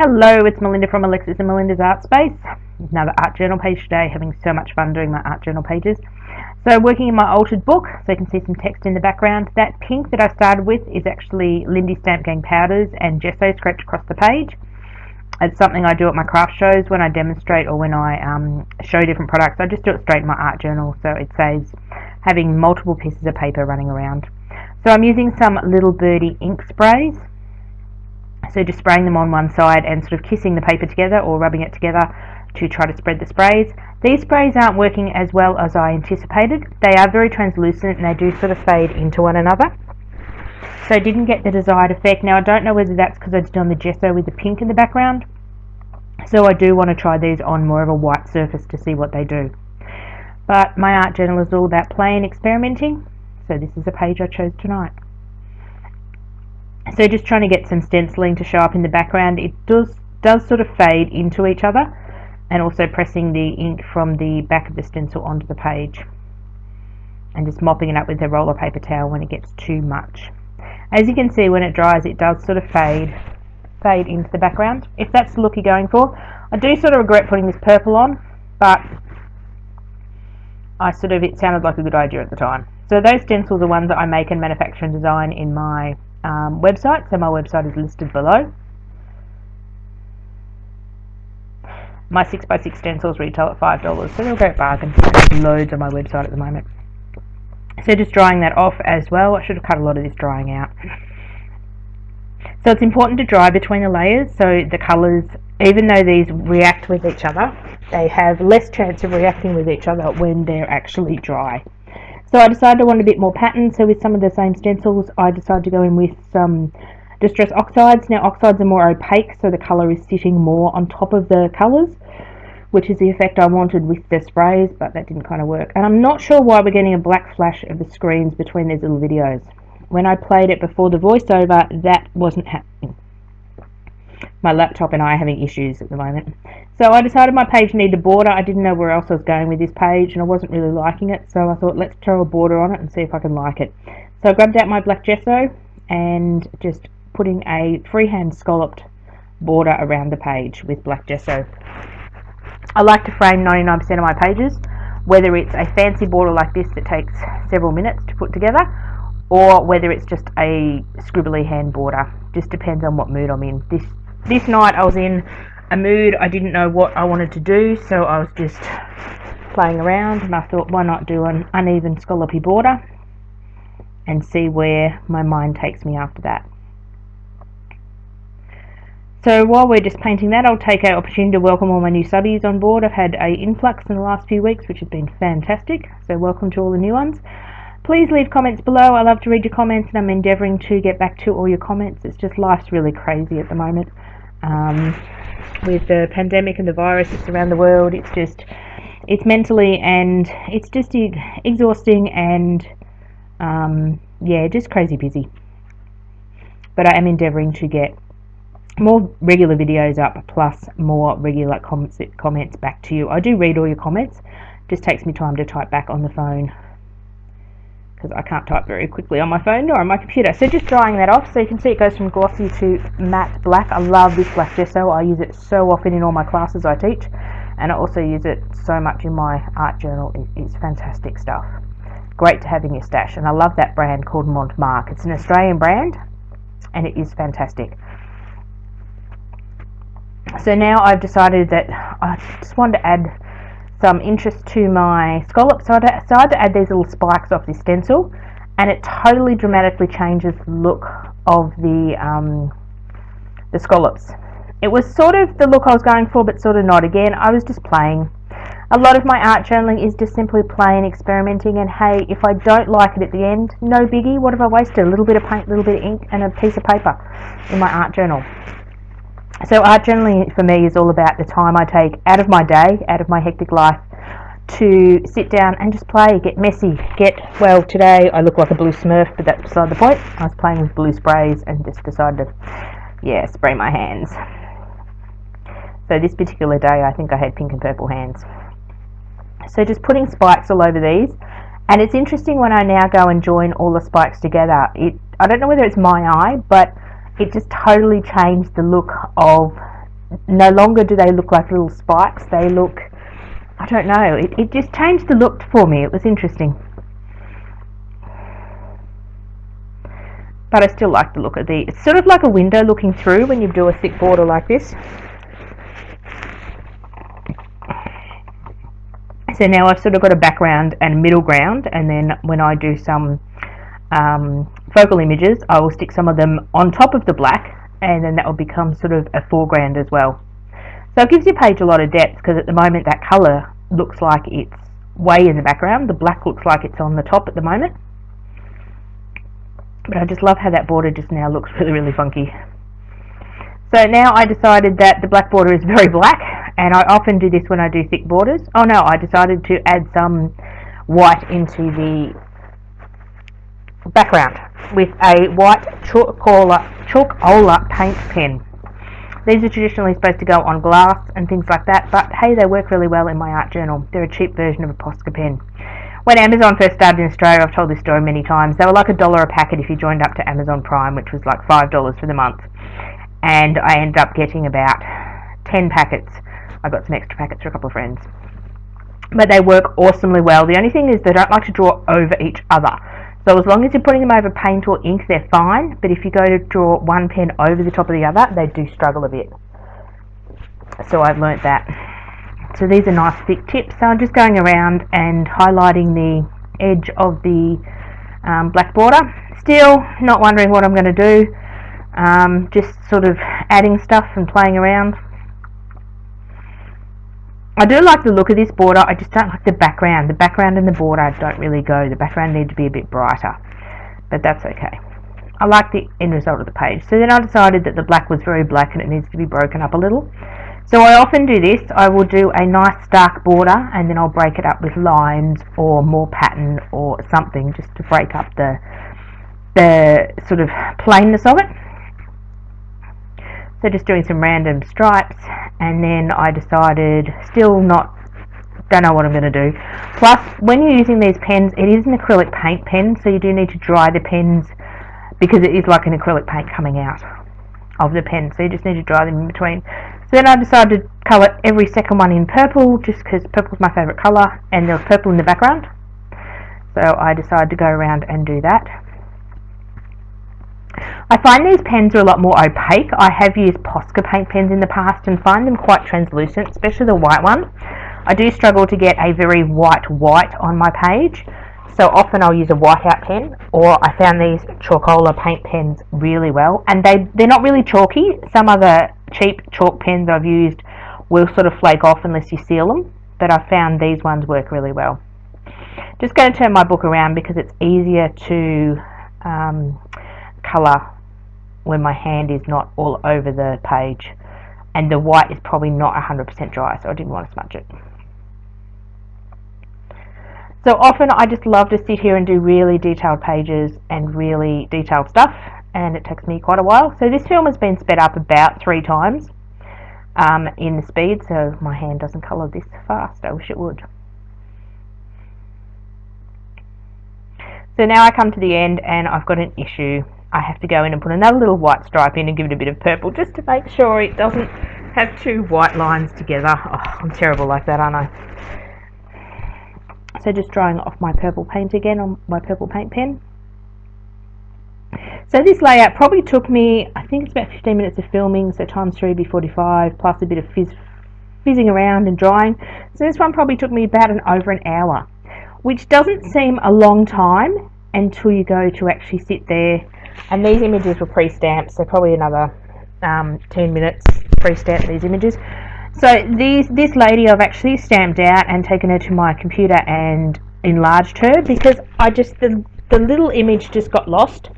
Hello, it's Melinda from Alexis and Melinda's Art Space. Another art journal page today, having so much fun doing my art journal pages. So working in my altered book, so you can see some text in the background. That pink that I started with is actually Lindy Stamp Gang powders and gesso scraped across the page. It's something I do at my craft shows when I demonstrate or when I show different products. I just do it straight in my art journal, so it saves having multiple pieces of paper running around. So I'm using some Little Birdie ink sprays. So just spraying them on one side and sort of kissing the paper together or rubbing it together to try to spread the sprays. These sprays aren't working as well as I anticipated. They are very translucent and they do sort of fade into one another. So I didn't get the desired effect. Now I don't know whether that's because I did on the gesso with the pink in the background. So I do want to try these on more of a white surface to see what they do. But my art journal is all about play and experimenting. So this is a page I chose tonight. So just trying to get some stenciling to show up in the background. It does sort of fade into each other, and also pressing the ink from the back of the stencil onto the page and just mopping it up with a roller paper towel when it gets too much. As you can see, when it dries it does sort of fade into the background. If that's the look you're going for, I do sort of regret putting this purple on, but it sounded like a good idea at the time. So those stencils are ones that I make and manufacture and design in my website, so my website is listed below. My 6x6 stencils retail at $5, so they're a great bargain. There's loads on my website at the moment. So just drying that off as well. I should have cut a lot of this drying out. So it's important to dry between the layers, so the colours, even though these react with each other, they have less chance of reacting with each other when they're actually dry. So I decided I wanted a bit more pattern, so with some of the same stencils I decided to go in with some Distress Oxides. Now oxides are more opaque, so the colour is sitting more on top of the colours, which is the effect I wanted with the sprays, but that didn't kind of work. And I'm not sure why we're getting a black flash of the screens between these little videos. When I played it before the voiceover, that wasn't happening. My laptop and I are having issues at the moment. So I decided my page needed a border. I didn't know where else I was going with this page and I wasn't really liking it, so I thought let's throw a border on it and see if I can like it. So I grabbed out my black gesso and just putting a freehand scalloped border around the page with black gesso. I like to frame 99% of my pages, whether it's a fancy border like this that takes several minutes to put together, or whether it's just a scribbly hand border. Just depends on what mood I'm in. This night I was in a mood, I didn't know what I wanted to do, so I was just playing around and I thought why not do an uneven scallopy border and see where my mind takes me after that. So while we're just painting that, I'll take our opportunity to welcome all my new subbies on board. I've had an influx in the last few weeks, which has been fantastic, so welcome to all the new ones. Please leave comments below. I love to read your comments and I'm endeavouring to get back to all your comments. It's just life's really crazy at the moment. With the pandemic and the virus that's around the world, it's mentally and it's just exhausting and just crazy busy. But I am endeavouring to get more regular videos up, plus more regular comments back to you. I do read all your comments. It just takes me time to type back on the phone because I can't type very quickly on my phone or on my computer. So just drying that off, so you can see it goes from glossy to matte black. I love this black gesso. I use it so often in all my classes I teach, and I also use it so much in my art journal. It's fantastic stuff. Great to have in your stash, and I love that brand called Montmartre. It's an Australian brand and it is fantastic. So now I've decided that I just wanted to add some interest to my scallop, so I decided to add these little spikes off this stencil, and it totally dramatically changes the look of the scallops. It was sort of the look I was going for, but sort of not. Again, I was just playing. A lot of my art journaling is just simply playing, experimenting, and hey, if I don't like it at the end, no biggie. What have I wasted? A little bit of paint, a little bit of ink, and a piece of paper in my art journal. So art journaling for me is all about the time I take out of my day, out of my hectic life, to sit down and just play, get messy, well, today I look like a blue smurf, but that's beside the point. I was playing with blue sprays and just decided to, spray my hands. So this particular day I think I had pink and purple hands. So just putting spikes all over these, and it's interesting when I now go and join all the spikes together. I don't know whether it's my eye, but it just totally changed the look of no longer do they look like little spikes. They look, I don't know, it just changed the look for me. It was interesting. But I still like the look of the, it's sort of like a window looking through when you do a thick border like this. So now I've sort of got a background and middle ground, and then when I do some focal images, I will stick some of them on top of the black, and then that will become sort of a foreground as well. So it gives your page a lot of depth, because at the moment that colour looks like it's way in the background. The black looks like it's on the top at the moment. But I just love how that border just now looks really, really funky. So now I decided that the black border is very black, and I often do this when I do thick borders. Oh no, I decided to add some white into the background with a white chalkola paint pen. These are traditionally supposed to go on glass and things like that, but hey, they work really well in my art journal. They're a cheap version of a Posca pen. When Amazon first started in Australia, I've told this story many times, they were like $1 a packet if you joined up to Amazon Prime, which was like $5 for the month. And I ended up getting about 10 packets. I got some extra packets for a couple of friends. But they work awesomely well. The only thing is they don't like to draw over each other. So as long as you're putting them over paint or ink, they're fine. But if you go to draw one pen over the top of the other, they do struggle a bit. So I've learnt that. So these are nice thick tips. So I'm just going around and highlighting the edge of the black border. Still not wondering what I'm going to do. Just sort of adding stuff and playing around. I do like the look of this border, I just don't like the background. The background and the border don't really go. The background needs to be a bit brighter, but that's okay. I like the end result of the page. So then I decided that the black was very black and it needs to be broken up a little. So I often do this. I will do a nice dark border and then I'll break it up with lines or more pattern or something just to break up the sort of plainness of it. So just doing some random stripes, and then I decided, don't know what I'm going to do. Plus, when you're using these pens, it is an acrylic paint pen, so you do need to dry the pens because it is like an acrylic paint coming out of the pen, so you just need to dry them in between. So then I decided to colour every second one in purple, just because purple is my favourite colour, and there was purple in the background. So I decided to go around and do that. I find these pens are a lot more opaque. I have used Posca paint pens in the past and find them quite translucent, especially the white one. I do struggle to get a very white on my page, so often I'll use a whiteout pen, or I found these Chalkola paint pens really well, and they're not really chalky. Some other cheap chalk pens I've used will sort of flake off unless you seal them, but I found these ones work really well. Just going to turn my book around because it's easier to colour when my hand is not all over the page, and the white is probably not 100% dry, so I didn't want to smudge it. So often I just love to sit here and do really detailed pages and really detailed stuff, and it takes me quite a while. So this film has been sped up about 3 times in the speed, so my hand doesn't colour this fast. I wish it would. So now I come to the end and I've got an issue. I have to go in and put another little white stripe in and give it a bit of purple just to make sure it doesn't have 2 white lines together. Oh, I'm terrible like that, aren't I? So just drying off my purple paint again on my purple paint pen. So this layout probably took me, I think it's about 15 minutes of filming, so times 3 would be 45, plus a bit of fizzing around and drying. So this one probably took me about over an hour, which doesn't seem a long time until you go to actually sit there. And these images were pre-stamped, so probably another 10 minutes pre-stamp these images. So this lady I've actually stamped out and taken her to my computer and enlarged her, because the little image just got lost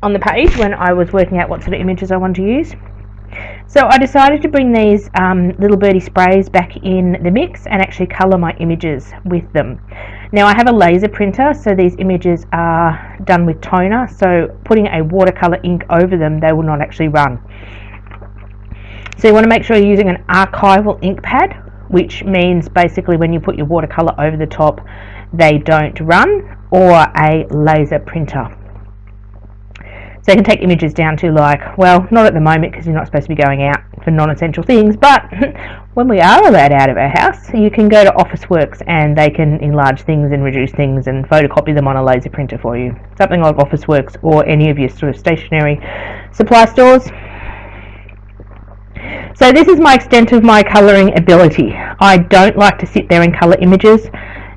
on the page when I was working out what sort of images I wanted to use. So I decided to bring these little birdie sprays back in the mix and actually colour my images with them. Now I have a laser printer, so these images are done with toner, so putting a watercolour ink over them, they will not actually run. So you want to make sure you're using an archival ink pad, which means basically when you put your watercolour over the top, they don't run, or a laser printer. So you can take images down to, like, well, not at the moment because you're not supposed to be going out for non-essential things, but when we are allowed out of our house, you can go to Officeworks and they can enlarge things and reduce things and photocopy them on a laser printer for you. Something like Officeworks or any of your sort of stationery supply stores. So this is my extent of my colouring ability. I don't like to sit there and colour images.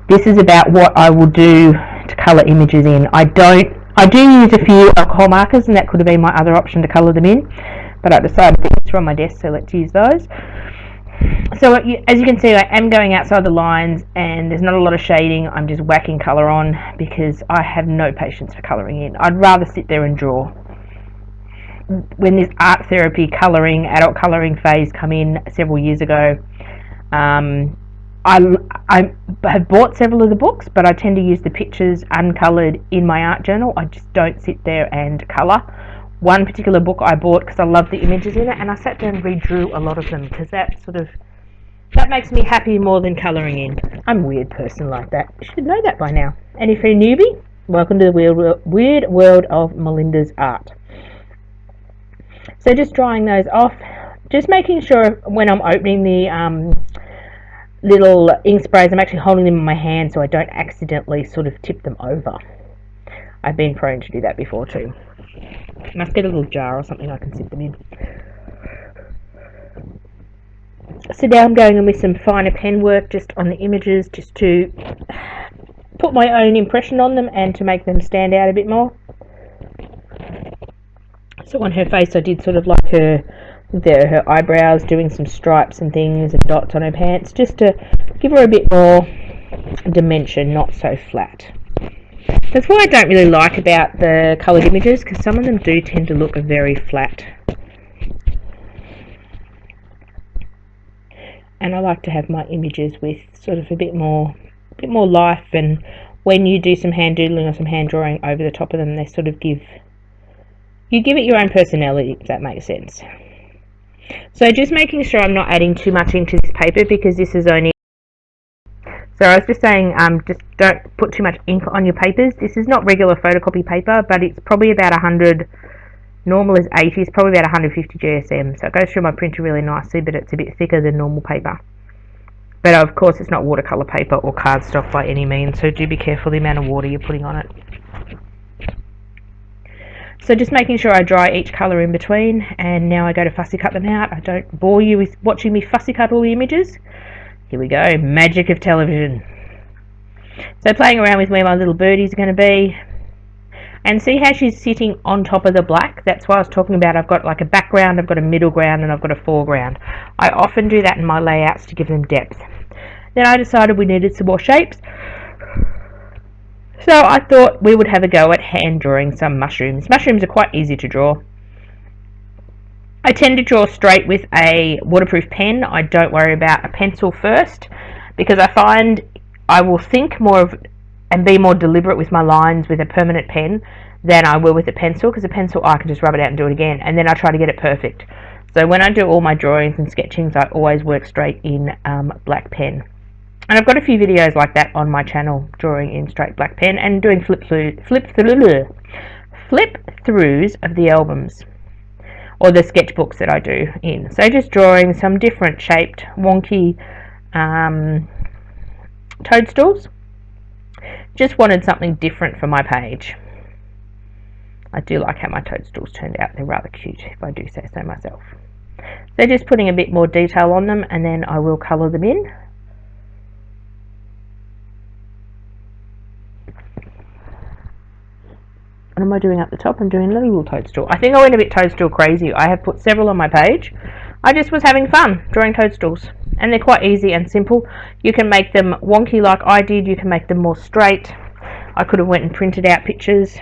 This is about what I will do to colour images in. I do use a few alcohol markers, and that could have been my other option to colour them in, but I decided that these are on my desk, so let's use those. So as you can see, I am going outside the lines and there's not a lot of shading. I'm just whacking colour on because I have no patience for colouring in. I'd rather sit there and draw. When this art therapy colouring, adult colouring phase come in several years ago, I have bought several of the books, but I tend to use the pictures uncoloured in my art journal. I just don't sit there and colour. One particular book I bought because I love the images in it, and I sat down and redrew a lot of them because that makes me happy more than colouring in. I'm a weird person like that. You should know that by now. And if you're a newbie, welcome to the weird world of Melinda's art. So just drying those off, just making sure when I'm opening the little ink sprays, I'm actually holding them in my hand so I don't accidentally sort of tip them over. I've been prone to do that before too. Must get a little jar or something I can sit them in. So now I'm going in with some finer pen work just on the images, just to put my own impression on them and to make them stand out a bit more. So on her face I did sort of like her eyebrows, doing some stripes and things and dots on her pants, just to give her a bit more dimension, not so flat. That's what I don't really like about the coloured images, because some of them do tend to look very flat. And I like to have my images with sort of a bit more life, and when you do some hand doodling or some hand drawing over the top of them, they sort of give it your own personality, if that makes sense. So just making sure I'm not adding too much into this paper, because this is only... So I was just saying, just don't put too much ink on your papers. This is not regular photocopy paper, but it's probably about 100, normal is 80, it's probably about 150 GSM. So it goes through my printer really nicely, but it's a bit thicker than normal paper. But of course it's not watercolour paper or cardstock by any means, so do be careful the amount of water you're putting on it. So just making sure I dry each colour in between, and now I go to fussy cut them out. I don't bore you with watching me fussy cut all the images. Here we go, magic of television. So playing around with where my little birdies are going to be. And see how she's sitting on top of the black? That's what I was talking about. I've got like a background, I've got a middle ground, and I've got a foreground. I often do that in my layouts to give them depth. Then I decided we needed some more shapes. So I thought we would have a go at hand drawing some mushrooms. Mushrooms are quite easy to draw. I tend to draw straight with a waterproof pen. I don't worry about a pencil first, because I find I will think more of and be more deliberate with my lines with a permanent pen than I will with a pencil, because a pencil I can just rub it out and do it again, and then I try to get it perfect. So when I do all my drawings and sketchings, I always work straight in black pen. And I've got a few videos like that on my channel, drawing in straight black pen and doing flip throughs of the albums or the sketchbooks that I do in. So just drawing some different shaped wonky toadstools. Just wanted something different for my page. I do like how my toadstools turned out. They're rather cute, if I do say so myself. So just putting a bit more detail on them, and then I will colour them in. What am I doing up the top? I'm doing a little toadstool. I think I went a bit toadstool crazy. I have put several on my page. I just was having fun drawing toadstools. And they're quite easy and simple. You can make them wonky like I did. You can make them more straight. I could have went and printed out pictures.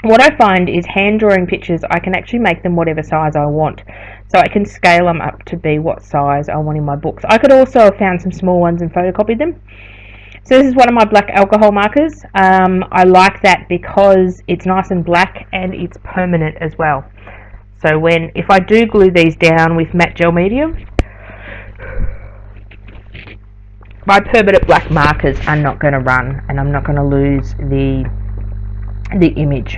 What I find is hand drawing pictures, I can actually make them whatever size I want. So I can scale them up to be what size I want in my books. I could also have found some small ones and photocopied them. So this is one of my black alcohol markers. I like that because it's nice and black and it's permanent as well. So if I do glue these down with matte gel medium, my permanent black markers are not going to run, and I'm not going to lose the image.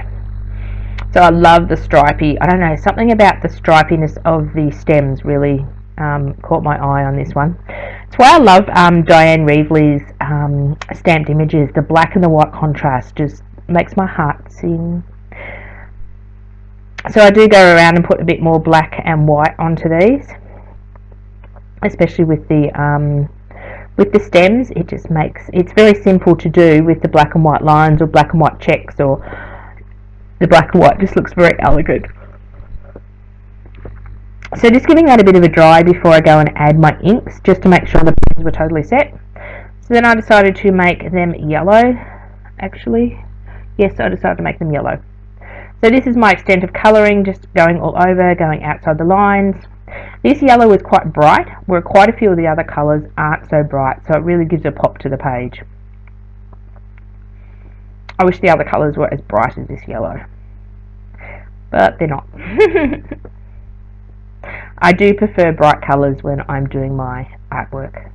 So I love the stripy, I don't know, something about the stripiness of the stems really caught my eye on this one. That's why I love Diane Reevely's stamped images. The black and the white contrast just makes my heart sing. So I do go around and put a bit more black and white onto these, especially with the stems. It just makes, it's very simple to do with the black and white lines or black and white checks, or the black and white just looks very elegant. So just giving that a bit of a dry before I go and add my inks, just to make sure the pens were totally set. So then I decided to make them yellow, actually. Yes, I decided to make them yellow. So this is my extent of colouring, just going all over, going outside the lines. This yellow is quite bright, where quite a few of the other colours aren't so bright, so it really gives a pop to the page. I wish the other colours were as bright as this yellow, but they're not. I do prefer bright colours when I'm doing my artwork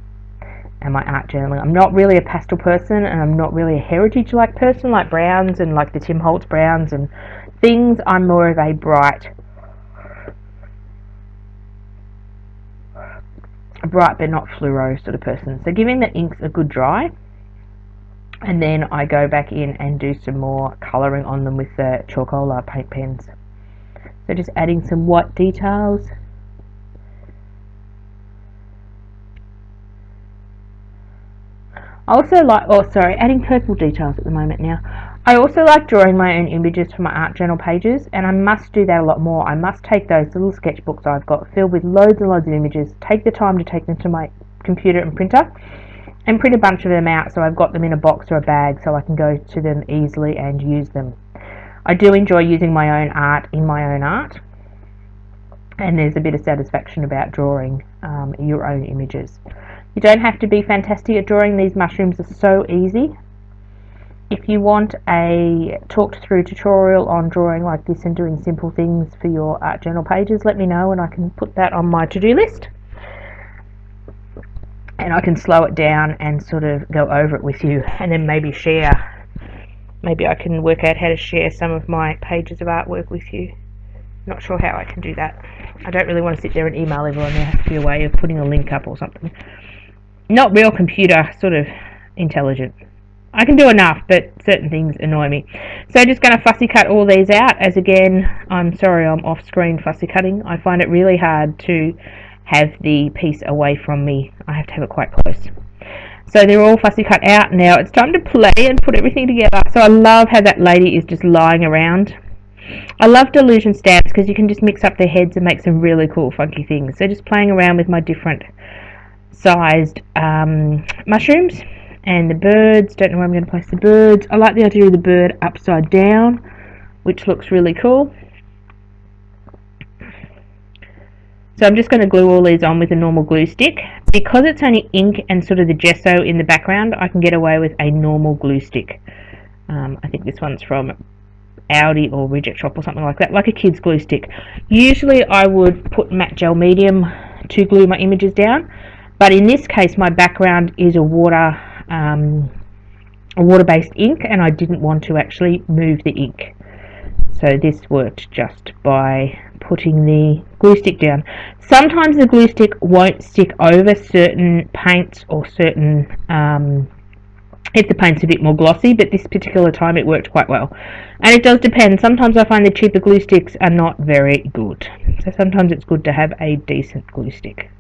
and my art journaling. I'm not really a pastel person, and I'm not really a heritage-like person, like browns and like the Tim Holtz browns and things. I'm more of a bright but not fluoro sort of person. So giving the inks a good dry, and then I go back in and do some more colouring on them with the Chalkola paint pens. So just adding some white details. I also like, adding purple details at the moment now. I also like drawing my own images for my art journal pages, and I must do that a lot more. I must take those little sketchbooks I've got filled with loads and loads of images, take the time to take them to my computer and printer, and print a bunch of them out so I've got them in a box or a bag so I can go to them easily and use them. I do enjoy using my own art in my own art, and there's a bit of satisfaction about drawing your own images. You don't have to be fantastic at drawing. These mushrooms are so easy. If you want a talked through tutorial on drawing like this and doing simple things for your art journal pages, let me know and I can put that on my to-do list. And I can slow it down and sort of go over it with you, and then maybe share. Maybe I can work out how to share some of my pages of artwork with you. Not sure how I can do that. I don't really want to sit there and email everyone. There has to be a way of putting a link up or something. Not real computer sort of intelligent. I can do enough, but certain things annoy me. So just going to fussy cut all these out, as again, I'm sorry I'm off screen fussy cutting. I find it really hard to have the piece away from me. I have to have it quite close. So they're all fussy cut out. Now it's time to play and put everything together. So I love how that lady is just lying around. I love Dylusion stamps because you can just mix up their heads and make some really cool funky things. So just playing around with my different sized mushrooms and the birds. Don't know where I'm going to place the birds. I like the idea of the bird upside down, which looks really cool. So I'm just going to glue all these on with a normal glue stick. Because it's only ink and sort of the gesso in the background, I can get away with a normal glue stick. I think this one's from Audi or Reject Shop or something like that, like a kid's glue stick. Usually I would put matte gel medium to glue my images down, but in this case my background is a water-based ink, and I didn't want to actually move the ink. So this worked just by putting the glue stick down. Sometimes the glue stick won't stick over certain paints or certain if the paint's a bit more glossy, but this particular time it worked quite well. And it does depend. Sometimes I find the cheaper glue sticks are not very good. So sometimes it's good to have a decent glue stick.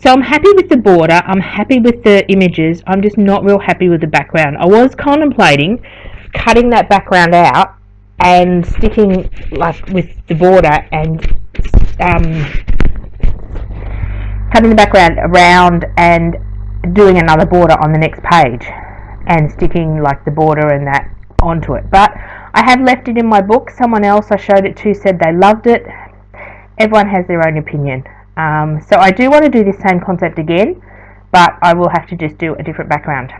So I'm happy with the border, I'm happy with the images, I'm just not real happy with the background. I was contemplating cutting that background out and sticking like with the border and cutting the background around and doing another border on the next page and sticking like the border and that onto it. But I have left it in my book. Someone else I showed it to said they loved it. Everyone has their own opinion. So I do want to do this same concept again, but I will have to just do a different background.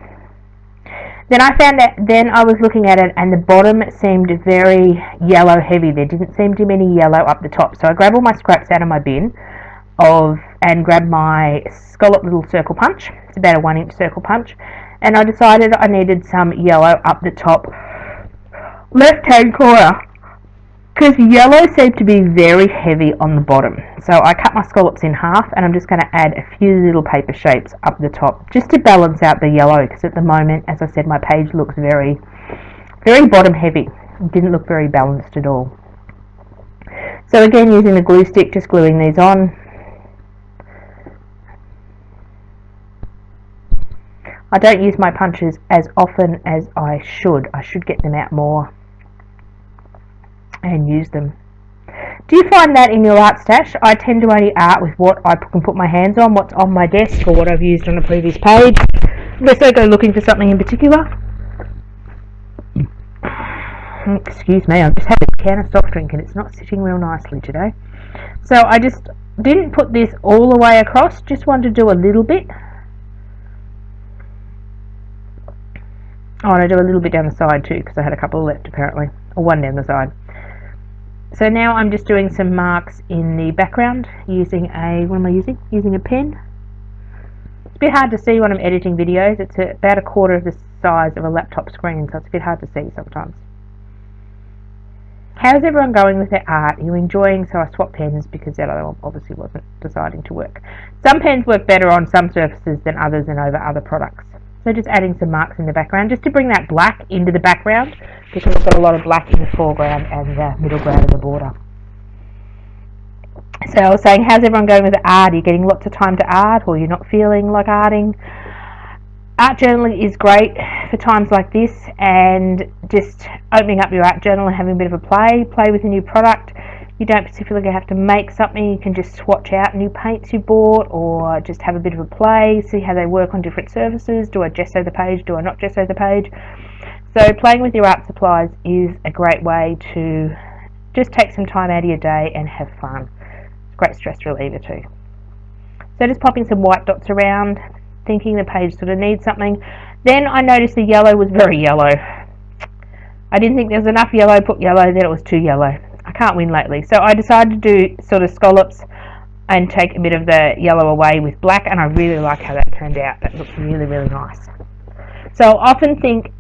Then I found that, then I was looking at it and the bottom seemed very yellow heavy. There didn't seem to be any yellow up the top. So I grabbed all my scraps out of my bin and grabbed my scallop little circle punch. It's about a 1-inch circle punch. And I decided I needed some yellow up the top left hand corner, because yellow seemed to be very heavy on the bottom. So I cut my scallops in half, and I'm just going to add a few little paper shapes up the top just to balance out the yellow, because at the moment, as I said, my page looks very, very bottom heavy. It didn't look very balanced at all. So again, using the glue stick, just gluing these on. I don't use my punches as often as I should. I should get them out more and use them. Do you find that in your art stash? I tend to only art with what I can put my hands on, what's on my desk, or what I've used on a previous page, unless I go looking for something in particular. Excuse me, I've just had a can of soft drink and it's not sitting real nicely today. So I just didn't put this all the way across, just wanted to do a little bit. Oh, and I do a little bit down the side too, because I had a couple left apparently, or one down the side. So now I'm just doing some marks in the background using a, what am I using? Using a pen. It's a bit hard to see when I'm editing videos. It's about a quarter of the size of a laptop screen, so it's a bit hard to see sometimes. How's everyone going with their art? Are you enjoying? So I swapped pens because that other one obviously wasn't deciding to work. Some pens work better on some surfaces than others and over other products. So just adding some marks in the background, just to bring that black into the background, because I've got a lot of black in the foreground and the middle ground of the border. So I was saying, how's everyone going with the art? Are you getting lots of time to art, or you're not feeling like arting? Art journaling is great for times like this, and just opening up your art journal and having a bit of a play with a new product. You don't particularly have to make something, you can just swatch out new paints you bought, or just have a bit of a play, see how they work on different surfaces. Do I gesso the page? Do I not gesso the page? So playing with your art supplies is a great way to just take some time out of your day and have fun. It's a great stress reliever too. So just popping some white dots around, thinking the page sort of needs something. Then I noticed the yellow was very yellow. I didn't think there was enough yellow, put yellow, then it was too yellow. I can't win lately. So I decided to do sort of scallops and take a bit of the yellow away with black, and I really like how that turned out. That looks really, really nice. So I often think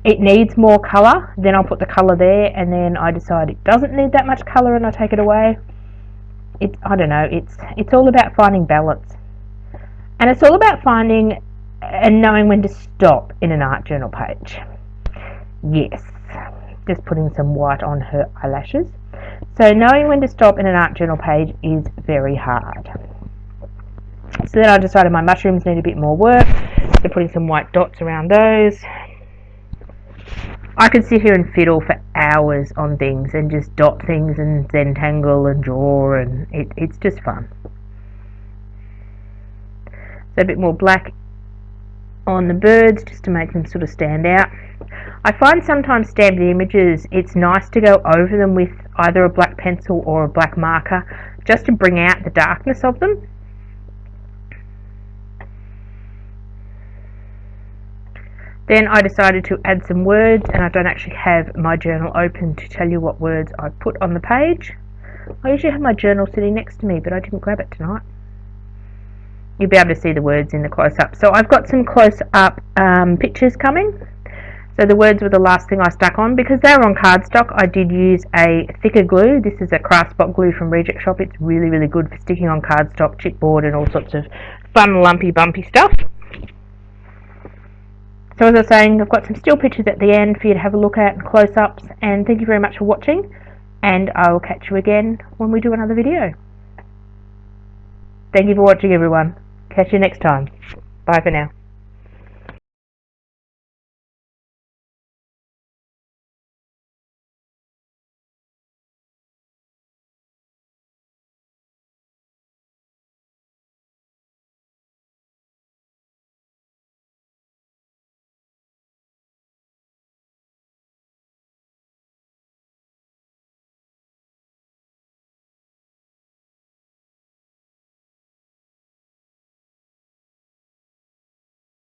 it needs more colour, then I'll put the colour there, and then I decide it doesn't need that much colour and I take it away. I don't know, it's all about finding balance. And it's all about finding and knowing when to stop in an art journal page. Yes, just putting some white on her eyelashes. So knowing when to stop in an art journal page is very hard. So then I decided my mushrooms need a bit more work, so putting some white dots around those. I could sit here and fiddle for hours on things and just dot things and zentangle and draw, and it's just fun. So a bit more black on the birds just to make them sort of stand out. I find sometimes stamped images, it's nice to go over them with either a black pencil or a black marker just to bring out the darkness of them. Then I decided to add some words, and I don't actually have my journal open to tell you what words I put on the page. I usually have my journal sitting next to me, but I didn't grab it tonight. You'll be able to see the words in the close-up. So I've got some close-up pictures coming. So the words were the last thing I stuck on. Because they were on cardstock, I did use a thicker glue. This is a craft spot glue from Reject Shop. It's really, really good for sticking on cardstock, chipboard, and all sorts of fun, lumpy, bumpy stuff. So as I was saying, I've got some still pictures at the end for you to have a look at and close-ups. And thank you very much for watching. And I will catch you again when we do another video. Thank you for watching, everyone. Catch you next time. Bye for now.